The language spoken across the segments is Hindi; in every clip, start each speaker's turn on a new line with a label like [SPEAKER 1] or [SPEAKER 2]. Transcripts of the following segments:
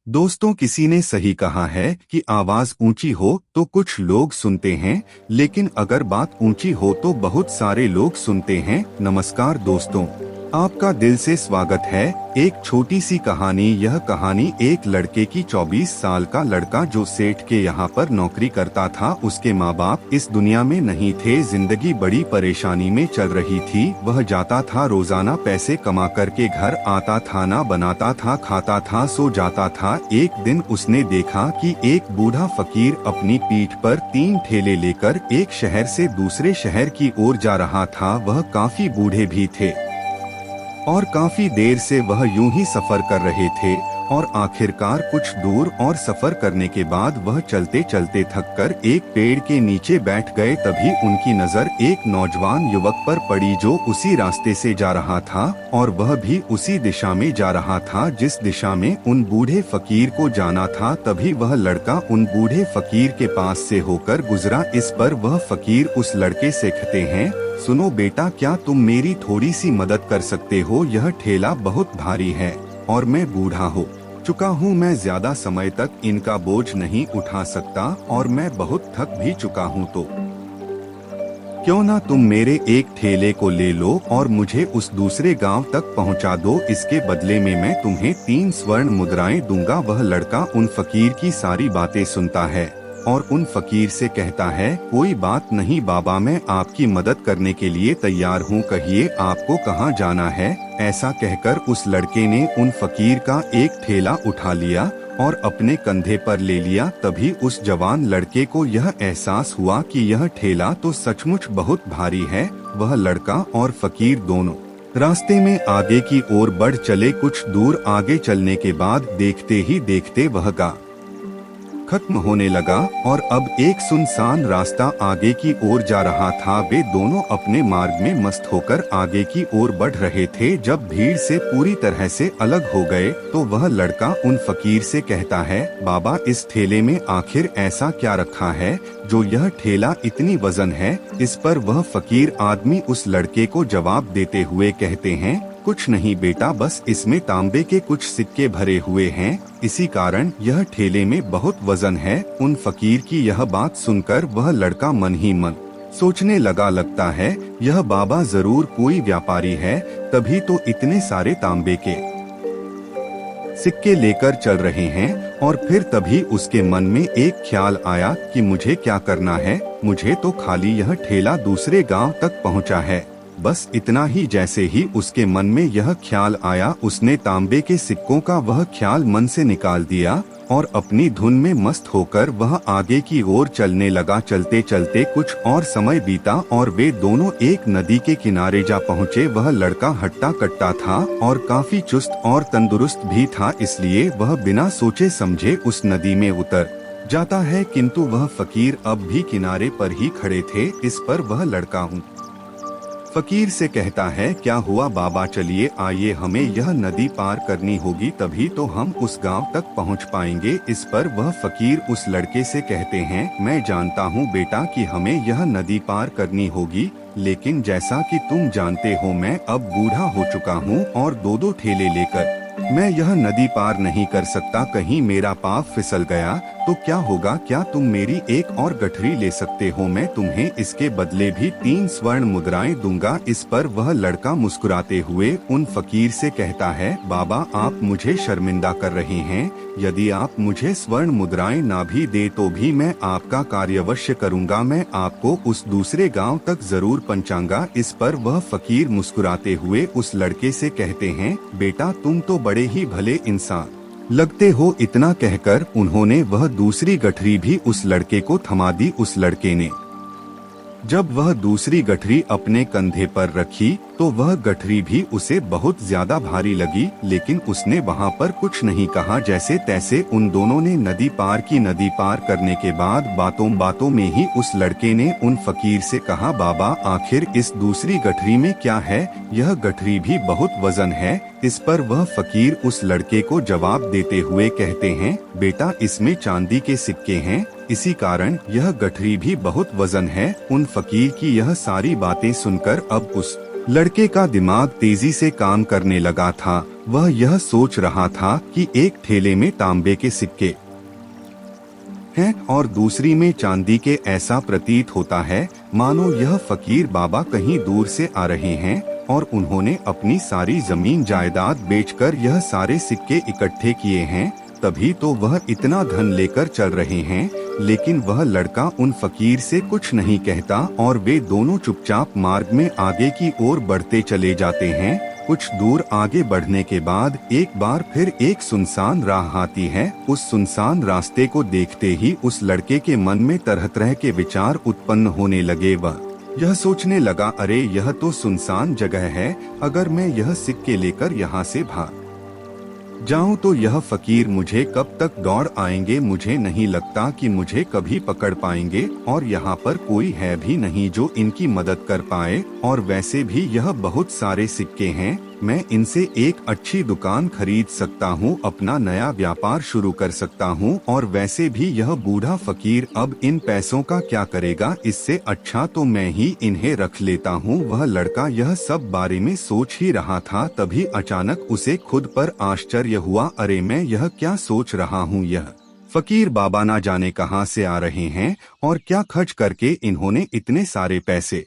[SPEAKER 1] दोस्तों, किसी ने सही कहा है कि आवाज ऊंची हो तो कुछ लोग सुनते हैं, लेकिन अगर बात ऊंची हो तो बहुत सारे लोग सुनते हैं। नमस्कार दोस्तों, आपका दिल से स्वागत है एक छोटी सी कहानी। यह कहानी एक लड़के की। 24 साल का लड़का जो सेठ के यहाँ पर नौकरी करता था। उसके माँ बाप इस दुनिया में नहीं थे। जिंदगी बड़ी परेशानी में चल रही थी। वह जाता था रोजाना पैसे कमा करके घर आता था, ना बनाता था, खाता था, सो जाता था। एक दिन उसने देखा कि एक बूढ़ा फकीर अपनी पीठ पर 3 ठेले लेकर एक शहर से दूसरे शहर की ओर जा रहा था। वह काफी बूढ़े भी थे और काफी देर से वह यूं ही सफर कर रहे थे और आखिरकार कुछ दूर और सफर करने के बाद वह चलते चलते थककर एक पेड़ के नीचे बैठ गए। तभी उनकी नजर एक नौजवान युवक पर पड़ी जो उसी रास्ते से जा रहा था और वह भी उसी दिशा में जा रहा था जिस दिशा में उन बूढ़े फकीर को जाना था। तभी वह लड़का उन बूढ़े फकीर के पास से होकर गुजरा। इस पर वह फकीर उस लड़के से कहते हैं, सुनो बेटा, क्या तुम मेरी थोड़ी सी मदद कर सकते हो? यह ठेला बहुत भारी है और मैं बूढ़ा हो चुका हूँ। मैं ज्यादा समय तक इनका बोझ नहीं उठा सकता और मैं बहुत थक भी चुका हूँ। तो क्यों ना तुम मेरे एक ठेले को ले लो और मुझे उस दूसरे गांव तक पहुंचा दो। इसके बदले में मैं तुम्हें 3 स्वर्ण मुद्राएं दूंगा। वह लड़का उन फकीर की सारी बातें सुनता है और उन फकीर से कहता है, कोई बात नहीं बाबा, मैं आपकी मदद करने के लिए तैयार हूँ। कहिए आपको कहाँ जाना है? ऐसा कहकर उस लड़के ने उन फकीर का एक ठेला उठा लिया और अपने कंधे पर ले लिया। तभी उस जवान लड़के को यह एहसास हुआ कि यह ठेला तो सचमुच बहुत भारी है। वह लड़का और फकीर दोनों रास्ते में आगे की ओर बढ़ चले। कुछ दूर आगे चलने के बाद देखते ही देखते वह गाँव खत्म होने लगा और अब एक सुनसान रास्ता आगे की ओर जा रहा था। वे दोनों अपने मार्ग में मस्त होकर आगे की ओर बढ़ रहे थे। जब भीड़ से पूरी तरह से अलग हो गए तो वह लड़का उन फकीर से कहता है, बाबा, इस ठेले में आखिर ऐसा क्या रखा है जो यह ठेला इतनी वजन है? इस पर वह फकीर आदमी उस लड़के को जवाब देते हुए कहते हैं, कुछ नहीं बेटा, बस इसमें तांबे के कुछ सिक्के भरे हुए हैं, इसी कारण यह ठेले में बहुत वजन है। उन फकीर की यह बात सुनकर वह लड़का मन ही मन सोचने लगा, लगता है यह बाबा जरूर कोई व्यापारी है, तभी तो इतने सारे तांबे के सिक्के लेकर चल रहे हैं। और फिर तभी उसके मन में एक ख्याल आया कि मुझे क्या करना है, मुझे तो खाली यह ठेला दूसरे गांव तक पहुंचा है। बस इतना ही। जैसे ही उसके मन में यह ख्याल आया, उसने तांबे के सिक्कों का वह ख्याल मन से निकाल दिया और अपनी धुन में मस्त होकर वह आगे की ओर चलने लगा। चलते चलते कुछ और समय बीता और वे दोनों एक नदी के किनारे जा पहुँचे। वह लड़का हट्टा कट्टा था और काफी चुस्त और तंदुरुस्त भी था, इसलिए वह बिना सोचे समझे उस नदी में उतर जाता है। किंतु वह फकीर अब भी किनारे पर ही खड़े थे। इस पर वह लड़का फकीर से कहता है, क्या हुआ बाबा, चलिए आइए, हमें यह नदी पार करनी होगी, तभी तो हम उस गांव तक पहुंच पाएंगे। इस पर वह फकीर उस लड़के से कहते हैं, मैं जानता हूं बेटा कि हमें यह नदी पार करनी होगी, लेकिन जैसा कि तुम जानते हो मैं अब बूढ़ा हो चुका हूं और 2-2 ठेले लेकर मैं यह नदी पार नहीं कर सकता। कहीं मेरा पाँव फिसल गया तो क्या होगा? क्या तुम मेरी एक और गठरी ले सकते हो? मैं तुम्हें इसके बदले भी 3 स्वर्ण मुद्राएं दूंगा। इस पर वह लड़का मुस्कुराते हुए उन फकीर से कहता है, बाबा, आप मुझे शर्मिंदा कर रहे हैं। यदि आप मुझे स्वर्ण मुद्राएं ना भी दे तो भी मैं आपका कार्य अवश्य करूंगा। मैं आपको उस दूसरे गांव तक जरूर पहुंचाऊंगा। इस पर वह फकीर मुस्कुराते हुए उस लड़के से कहते हैं, बेटा, तुम तो बड़े ही भले इंसान लगते हो। इतना कहकर उन्होंने वह दूसरी गठरी भी उस लड़के को थमा दी। उस लड़के ने जब वह दूसरी गठरी अपने कंधे पर रखी तो वह गठरी भी उसे बहुत ज्यादा भारी लगी, लेकिन उसने वहाँ पर कुछ नहीं कहा। जैसे तैसे उन दोनों ने नदी पार की। नदी पार करने के बाद बातों बातों में ही उस लड़के ने उन फकीर से कहा, बाबा, आखिर इस दूसरी गठरी में क्या है? यह गठरी भी बहुत वजन है। इस पर वह फकीर उस लड़के को जवाब देते हुए कहते हैं, बेटा, इसमें चांदी के सिक्के हैं, इसी कारण यह गठरी भी बहुत वजन है। उन फकीर की यह सारी बातें सुनकर अब उस लड़के का दिमाग तेजी से काम करने लगा था। वह यह सोच रहा था कि एक ठेले में तांबे के सिक्के हैं और दूसरी में चांदी के। ऐसा प्रतीत होता है मानो यह फकीर बाबा कहीं दूर से आ रहे हैं और उन्होंने अपनी सारी जमीन जायदाद बेचकर यह सारे सिक्के इकट्ठे किए हैं, तभी तो वह इतना धन लेकर चल रहे हैं। लेकिन वह लड़का उन फकीर से कुछ नहीं कहता और वे दोनों चुपचाप मार्ग में आगे की ओर बढ़ते चले जाते हैं। कुछ दूर आगे बढ़ने के बाद एक बार फिर एक सुनसान राह आती है। उस सुनसान रास्ते को देखते ही उस लड़के के मन में तरह तरह के विचार उत्पन्न होने लगे। वह यह सोचने लगा, अरे यह तो सुनसान जगह है, अगर मैं यह सिक्के लेकर यहाँ से भाग जाऊं तो यह फकीर मुझे कब तक दौड़ आएंगे। मुझे नहीं लगता कि मुझे कभी पकड़ पाएंगे और यहाँ पर कोई है भी नहीं जो इनकी मदद कर पाए। और वैसे भी यह बहुत सारे सिक्के हैं, मैं इनसे एक अच्छी दुकान खरीद सकता हूँ, अपना नया व्यापार शुरू कर सकता हूँ। और वैसे भी यह बूढ़ा फकीर अब इन पैसों का क्या करेगा, इससे अच्छा तो मैं ही इन्हें रख लेता हूँ। वह लड़का यह सब बारे में सोच ही रहा था, तभी अचानक उसे खुद पर आश्चर्य हुआ। अरे मैं यह क्या सोच रहा हूँ, यह फकीर बाबा ना जाने कहाँ से आ रहे हैं और क्या खर्च करके इन्होंने इतने सारे पैसे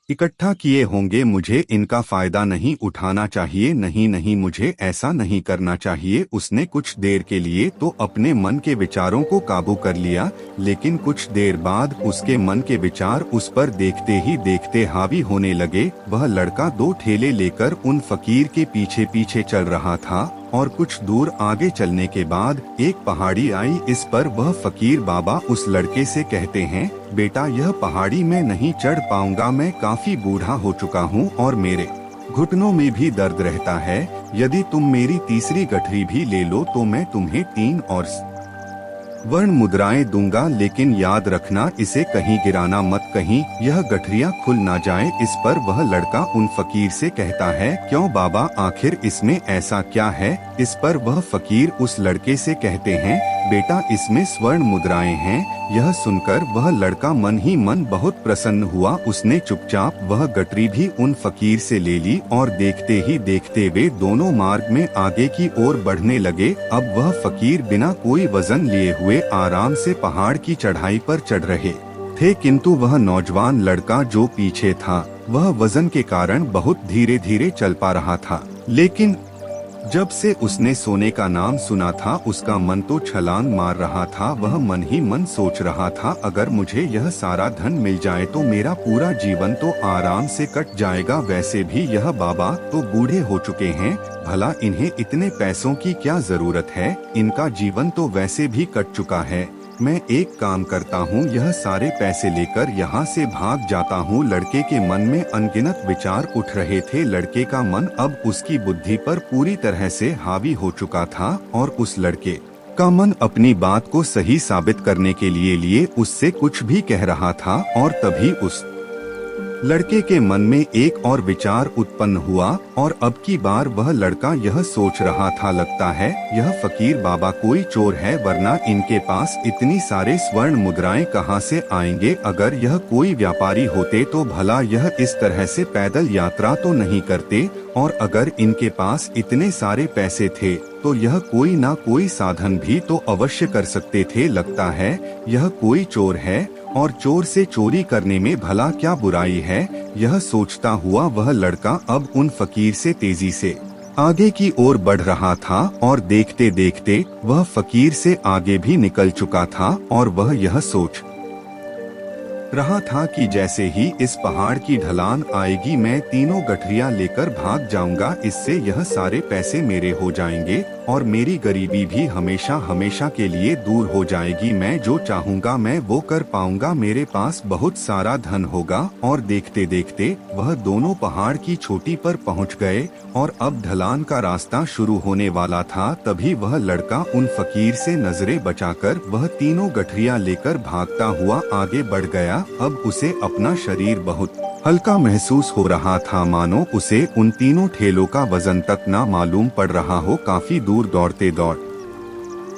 [SPEAKER 1] इकट्ठा किए होंगे। मुझे इनका फायदा नहीं उठाना चाहिए, नहीं नहीं मुझे ऐसा नहीं करना चाहिए। उसने कुछ देर के लिए तो अपने मन के विचारों को काबू कर लिया, लेकिन कुछ देर बाद उसके मन के विचार उस पर देखते ही देखते हावी होने लगे। वह लड़का दो ठेले लेकर उन फकीर के पीछे पीछे चल रहा था और कुछ दूर आगे चलने के बाद एक पहाड़ी आई। इस पर वह फकीर बाबा उस लड़के से कहते हैं, बेटा यह पहाड़ी मैं नहीं चढ़ पाऊंगा, मैं काफी बूढ़ा हो चुका हूँ और मेरे घुटनों में भी दर्द रहता है। यदि तुम मेरी तीसरी गठरी भी ले लो तो मैं तुम्हें 3 और वर्ण मुद्राएं दूंगा, लेकिन याद रखना इसे कहीं गिराना मत, कहीं यह गठरियां खुल ना जाए। इस पर वह लड़का उन फकीर से कहता है, क्यों बाबा, आखिर इसमें ऐसा क्या है। इस पर वह फकीर उस लड़के से कहते हैं, बेटा इसमें स्वर्ण मुद्राएं हैं। यह सुनकर वह लड़का मन ही मन बहुत प्रसन्न हुआ। उसने चुपचाप वह गठरी भी उन फकीर से ले ली और देखते ही देखते वे दोनों मार्ग में आगे की ओर बढ़ने लगे। अब वह फकीर बिना कोई वजन लिए हुए आराम से पहाड़ की चढ़ाई पर चढ़ रहे थे, किंतु वह नौजवान लड़का जो पीछे था वह वजन के कारण बहुत धीरे धीरे चल पा रहा था। लेकिन जब से उसने सोने का नाम सुना था उसका मन तो छलांग मार रहा था। वह मन ही मन सोच रहा था, अगर मुझे यह सारा धन मिल जाए तो मेरा पूरा जीवन तो आराम से कट जाएगा। वैसे भी यह बाबा तो बूढ़े हो चुके हैं, भला इन्हें इतने पैसों की क्या जरूरत है, इनका जीवन तो वैसे भी कट चुका है। मैं एक काम करता हूँ, यह सारे पैसे लेकर यहाँ से भाग जाता हूँ। लड़के के मन में अनगिनत विचार उठ रहे थे। लड़के का मन अब उसकी बुद्धि पर पूरी तरह से हावी हो चुका था और उस लड़के का मन अपनी बात को सही साबित करने के लिए उससे कुछ भी कह रहा था। और तभी उस लड़के के मन में एक और विचार उत्पन्न हुआ और अब की बार वह लड़का यह सोच रहा था, लगता है यह फकीर बाबा कोई चोर है, वरना इनके पास इतनी सारे स्वर्ण मुद्राएं कहां से आएंगे। अगर यह कोई व्यापारी होते तो भला यह इस तरह से पैदल यात्रा तो नहीं करते, और अगर इनके पास इतने सारे पैसे थे तो यह कोई ना कोई साधन भी तो अवश्य कर सकते थे। लगता है यह कोई चोर है और चोर से चोरी करने में भला क्या बुराई है। यह सोचता हुआ वह लड़का अब उन फकीर से तेजी से आगे की ओर बढ़ रहा था और देखते देखते वह फकीर से आगे भी निकल चुका था। और वह यह सोच रहा था कि जैसे ही इस पहाड़ की ढलान आएगी मैं तीनों गठरियां लेकर भाग जाऊंगा, इससे यह सारे पैसे मेरे हो जाएंगे और मेरी गरीबी भी हमेशा हमेशा के लिए दूर हो जाएगी। मैं जो चाहूंगा मैं वो कर पाऊंगा, मेरे पास बहुत सारा धन होगा। और देखते देखते वह दोनों पहाड़ की चोटी पर पहुंच गए और अब ढलान का रास्ता शुरू होने वाला था। तभी वह लड़का उन फकीर से नजरें बचाकर वह तीनों गठरियां लेकर भागता हुआ आगे बढ़ गया। अब उसे अपना शरीर बहुत हल्का महसूस हो रहा था, मानो उसे उन तीनों ठेलों का वजन तक ना मालूम पड़ रहा हो। काफी दूर दौड़ते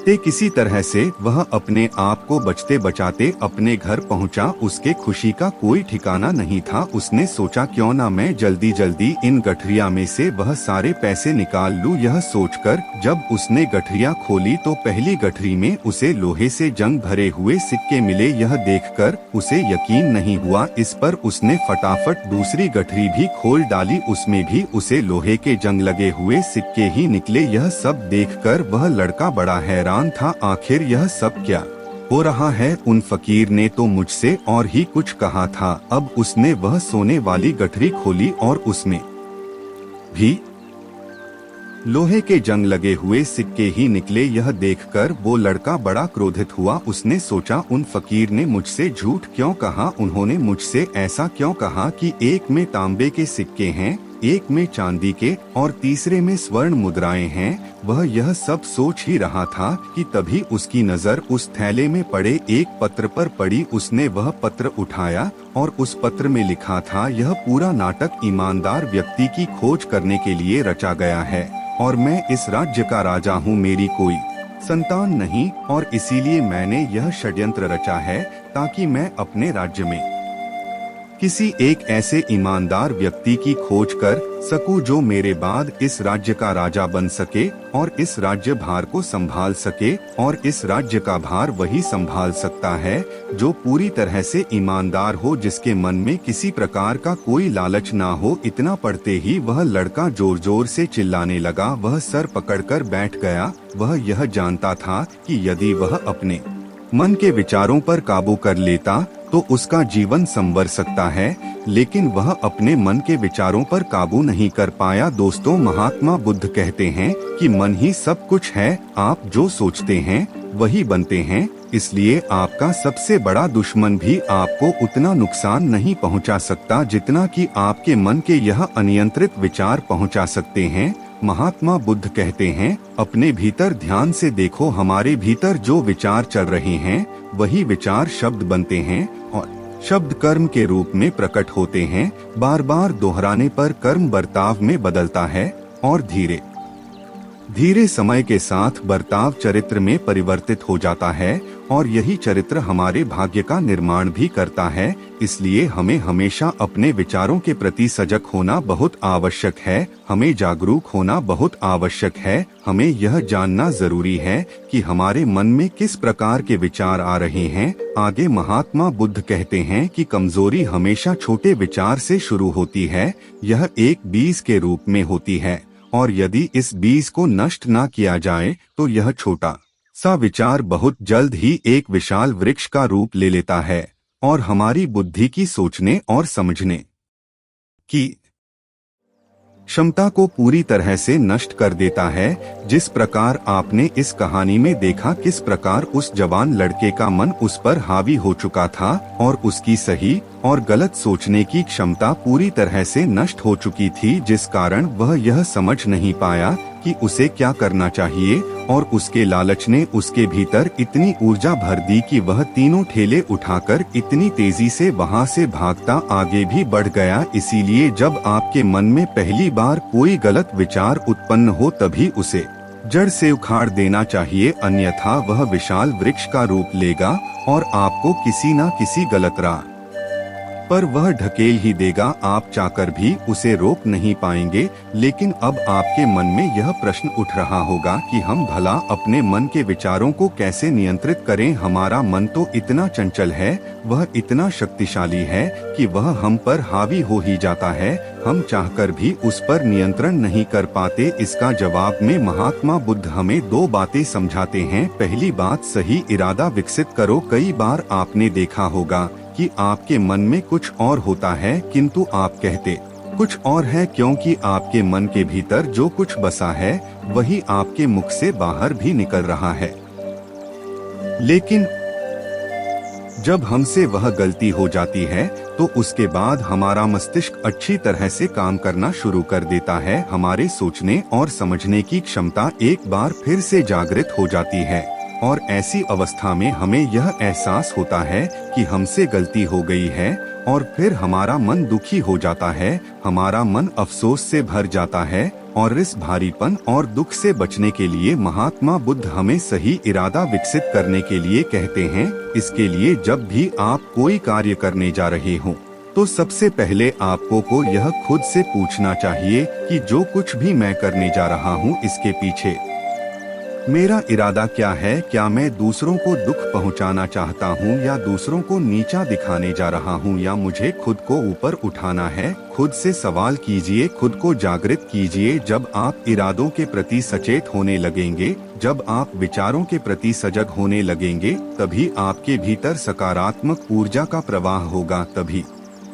[SPEAKER 1] ते किसी तरह से वह अपने आप को बचते बचाते अपने घर पहुंचा। उसके खुशी का कोई ठिकाना नहीं था। उसने सोचा क्यों ना मैं जल्दी जल्दी इन गठरिया में से वह सारे पैसे निकाल लूं। यह सोचकर जब उसने गठरिया खोली तो पहली गठरी में उसे लोहे से जंग भरे हुए सिक्के मिले। यह देखकर उसे यकीन नहीं हुआ। इस पर उसने फटाफट दूसरी गठरी भी खोल डाली। उसमें भी उसे लोहे के जंग लगे हुए सिक्के ही निकले। यह सब देखकर वह लड़का बड़ा हैरान था। आखिर यह सब क्या हो रहा है? उन फकीर ने तो मुझसे और ही कुछ कहा था। अब उसने वह सोने वाली गठरी खोली और उसमें भी लोहे के जंग लगे हुए सिक्के ही निकले। यह देखकर वो लड़का बड़ा क्रोधित हुआ। उसने सोचा उन फकीर ने मुझसे झूठ क्यों कहा? उन्होंने मुझसे ऐसा क्यों कहा कि एक में तांबे के सिक्के हैं, एक में चांदी के और तीसरे में स्वर्ण मुद्राएं हैं। वह यह सब सोच ही रहा था कि तभी उसकी नजर उस थैले में पड़े एक पत्र पर पड़ी। उसने वह पत्र उठाया और उस पत्र में लिखा था, यह पूरा नाटक ईमानदार व्यक्ति की खोज करने के लिए रचा गया है और मैं इस राज्य का राजा हूँ। मेरी कोई संतान नहीं और इसीलिए मैंने यह षड्यंत्र रचा है ताकि मैं अपने राज्य में किसी एक ऐसे ईमानदार व्यक्ति की खोज कर सकूं जो मेरे बाद इस राज्य का राजा बन सके और इस राज्य भार को संभाल सके। और इस राज्य का भार वही संभाल सकता है जो पूरी तरह से ईमानदार हो, जिसके मन में किसी प्रकार का कोई लालच ना हो। इतना पढ़ते ही वह लड़का जोर जोर से चिल्लाने लगा। वह सर पकड़कर बैठ गया। वह यह जानता था कि यदि वह अपने मन के विचारों पर काबू कर लेता तो उसका जीवन संवर सकता है, लेकिन वह अपने मन के विचारों पर काबू नहीं कर पाया। दोस्तों, महात्मा बुद्ध कहते हैं कि मन ही सब कुछ है। आप जो सोचते हैं वही बनते हैं। इसलिए आपका सबसे बड़ा दुश्मन भी आपको उतना नुकसान नहीं पहुंचा सकता जितना कि आपके मन के यह अनियंत्रित विचार पहुंचा सकते हैं। महात्मा बुद्ध कहते हैं, अपने भीतर ध्यान से देखो। हमारे भीतर जो विचार चल रहे हैं वही विचार शब्द बनते हैं और शब्द कर्म के रूप में प्रकट होते हैं। बार बार दोहराने पर कर्म बर्ताव में बदलता है और धीरे धीरे समय के साथ बर्ताव चरित्र में परिवर्तित हो जाता है और यही चरित्र हमारे भाग्य का निर्माण भी करता है। इसलिए हमें हमेशा अपने विचारों के प्रति सजग होना बहुत आवश्यक है। हमें जागरूक होना बहुत आवश्यक है। हमें यह जानना जरूरी है कि हमारे मन में किस प्रकार के विचार आ रहे हैं। आगे महात्मा बुद्ध कहते हैं कि कमजोरी हमेशा छोटे विचार से शुरू होती है। यह एक बीज के रूप में होती है और यदि इस बीज को नष्ट ना किया जाए तो यह छोटा सा विचार बहुत जल्द ही एक विशाल वृक्ष का रूप ले लेता है और हमारी बुद्धि की सोचने और समझने की क्षमता को पूरी तरह से नष्ट कर देता है। जिस प्रकार आपने इस कहानी में देखा किस प्रकार उस जवान लड़के का मन उस पर हावी हो चुका था और उसकी सही और गलत सोचने की क्षमता पूरी तरह से नष्ट हो चुकी थी, जिस कारण वह यह समझ नहीं पाया कि उसे क्या करना चाहिए और उसके लालच ने उसके भीतर इतनी ऊर्जा भर दी कि वह तीनों ठेले उठाकर इतनी तेजी से वहां से भागता आगे भी बढ़ गया। इसीलिए जब आपके मन में पहली बार कोई गलत विचार उत्पन्न हो तभी उसे जड़ से उखाड़ देना चाहिए, अन्यथा वह विशाल वृक्ष का रूप लेगा और आपको किसी न किसी गलत राह पर वह ढकेल ही देगा। आप चाहकर भी उसे रोक नहीं पाएंगे। लेकिन अब आपके मन में यह प्रश्न उठ रहा होगा कि हम भला अपने मन के विचारों को कैसे नियंत्रित करें। हमारा मन तो इतना चंचल है, वह इतना शक्तिशाली है कि वह हम पर हावी हो ही जाता है। हम चाहकर भी उस पर नियंत्रण नहीं कर पाते। इसका जवाब में महात्मा बुद्ध हमें दो बातें समझाते हैं। पहली बात, सही इरादा विकसित करो। कई बार आपने देखा होगा कि आपके मन में कुछ और होता है किंतु आप कहते कुछ और है, क्योंकि आपके मन के भीतर जो कुछ बसा है वही आपके मुख से बाहर भी निकल रहा है। लेकिन जब हमसे वह गलती हो जाती है तो उसके बाद हमारा मस्तिष्क अच्छी तरह से काम करना शुरू कर देता है। हमारे सोचने और समझने की क्षमता एक बार फिर से जागृत हो जाती है और ऐसी अवस्था में हमें यह एहसास होता है कि हमसे गलती हो गई है और फिर हमारा मन दुखी हो जाता है, हमारा मन अफसोस से भर जाता है और इस भारीपन और दुख से बचने के लिए महात्मा बुद्ध हमें सही इरादा विकसित करने के लिए कहते हैं। इसके लिए जब भी आप कोई कार्य करने जा रहे हो तो सबसे पहले आपको को यह खुद से पूछना चाहिए कि जो कुछ भी मैं करने जा रहा हूँ इसके पीछे मेरा इरादा क्या है। क्या मैं दूसरों को दुख पहुंचाना चाहता हूं या दूसरों को नीचा दिखाने जा रहा हूं या मुझे खुद को ऊपर उठाना है। खुद से सवाल कीजिए, खुद को जागृत कीजिए। जब आप इरादों के प्रति सचेत होने लगेंगे, जब आप विचारों के प्रति सजग होने लगेंगे, तभी आपके भीतर सकारात्मक ऊर्जा का प्रवाह होगा। तभी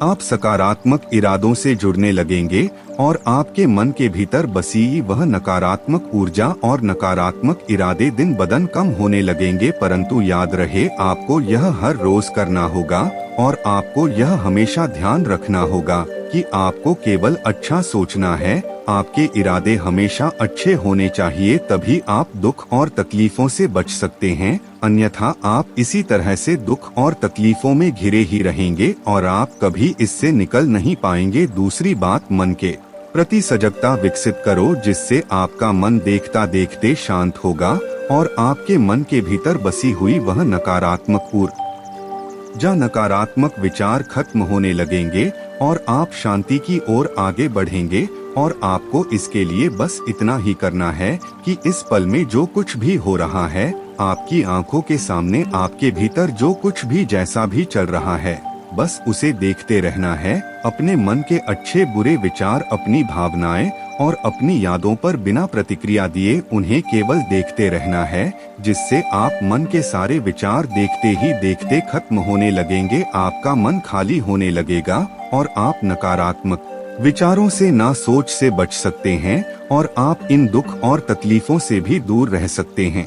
[SPEAKER 1] आप सकारात्मक इरादों से जुड़ने लगेंगे और आपके मन के भीतर बसी वह नकारात्मक ऊर्जा और नकारात्मक इरादे दिन बदन कम होने लगेंगे। परंतु याद रहे, आपको यह हर रोज करना होगा और आपको यह हमेशा ध्यान रखना होगा कि आपको केवल अच्छा सोचना है। आपके इरादे हमेशा अच्छे होने चाहिए, तभी आप दुख और तकलीफों से बच सकते हैं। अन्यथा आप इसी तरह से दुख और तकलीफों में घिरे ही रहेंगे और आप कभी इससे निकल नहीं पाएंगे। दूसरी बात, मन के प्रति सजगता विकसित करो, जिससे आपका मन देखता देखते शांत होगा और आपके मन के भीतर बसी हुई वह नकारात्मक ऊर्जा, नकारात्मक विचार खत्म होने लगेंगे और आप शांति की ओर आगे बढ़ेंगे। और आपको इसके लिए बस इतना ही करना है कि इस पल में जो कुछ भी हो रहा है, आपकी आंखों के सामने आपके भीतर जो कुछ भी जैसा भी चल रहा है, बस उसे देखते रहना है। अपने मन के अच्छे बुरे विचार, अपनी भावनाएं और अपनी यादों पर बिना प्रतिक्रिया दिए उन्हें केवल देखते रहना है, जिससे आप मन के सारे विचार देखते ही देखते खत्म होने लगेंगे। आपका मन खाली होने लगेगा और आप नकारात्मक विचारों से ना सोच से बच सकते हैं और आप इन दुख और तकलीफों से भी दूर रह सकते हैं।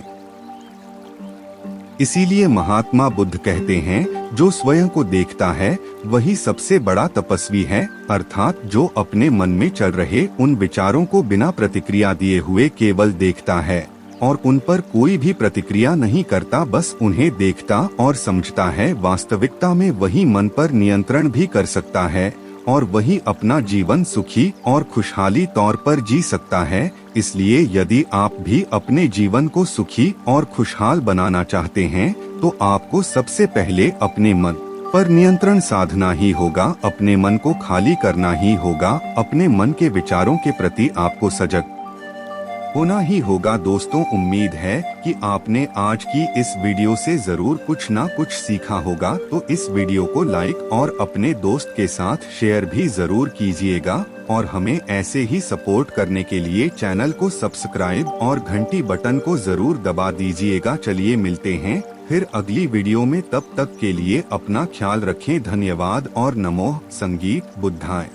[SPEAKER 1] इसीलिए महात्मा बुद्ध कहते हैं, जो स्वयं को देखता है वही सबसे बड़ा तपस्वी है। अर्थात जो अपने मन में चल रहे उन विचारों को बिना प्रतिक्रिया दिए हुए केवल देखता है और उन पर कोई भी प्रतिक्रिया नहीं करता, बस उन्हें देखता और समझता है। वास्तविकता में वही मन पर नियंत्रण भी कर सकता है और वही अपना जीवन सुखी और खुशहाली तौर पर जी सकता है। इसलिए यदि आप भी अपने जीवन को सुखी और खुशहाल बनाना चाहते हैं तो आपको सबसे पहले अपने मन पर नियंत्रण साधना ही होगा, अपने मन को खाली करना ही होगा। अपने मन के विचारों के प्रति आपको सजग होना ही होगा। दोस्तों, उम्मीद है कि आपने आज की इस वीडियो से जरूर कुछ ना कुछ सीखा होगा। तो इस वीडियो को लाइक और अपने दोस्त के साथ शेयर भी जरूर कीजिएगा और हमें ऐसे ही सपोर्ट करने के लिए चैनल को सब्सक्राइब और घंटी बटन को जरूर दबा दीजिएगा। चलिए मिलते हैं फिर अगली वीडियो में, तब तक के लिए अपना ख्याल रखें। धन्यवाद और नमो संगीत बुद्धाय।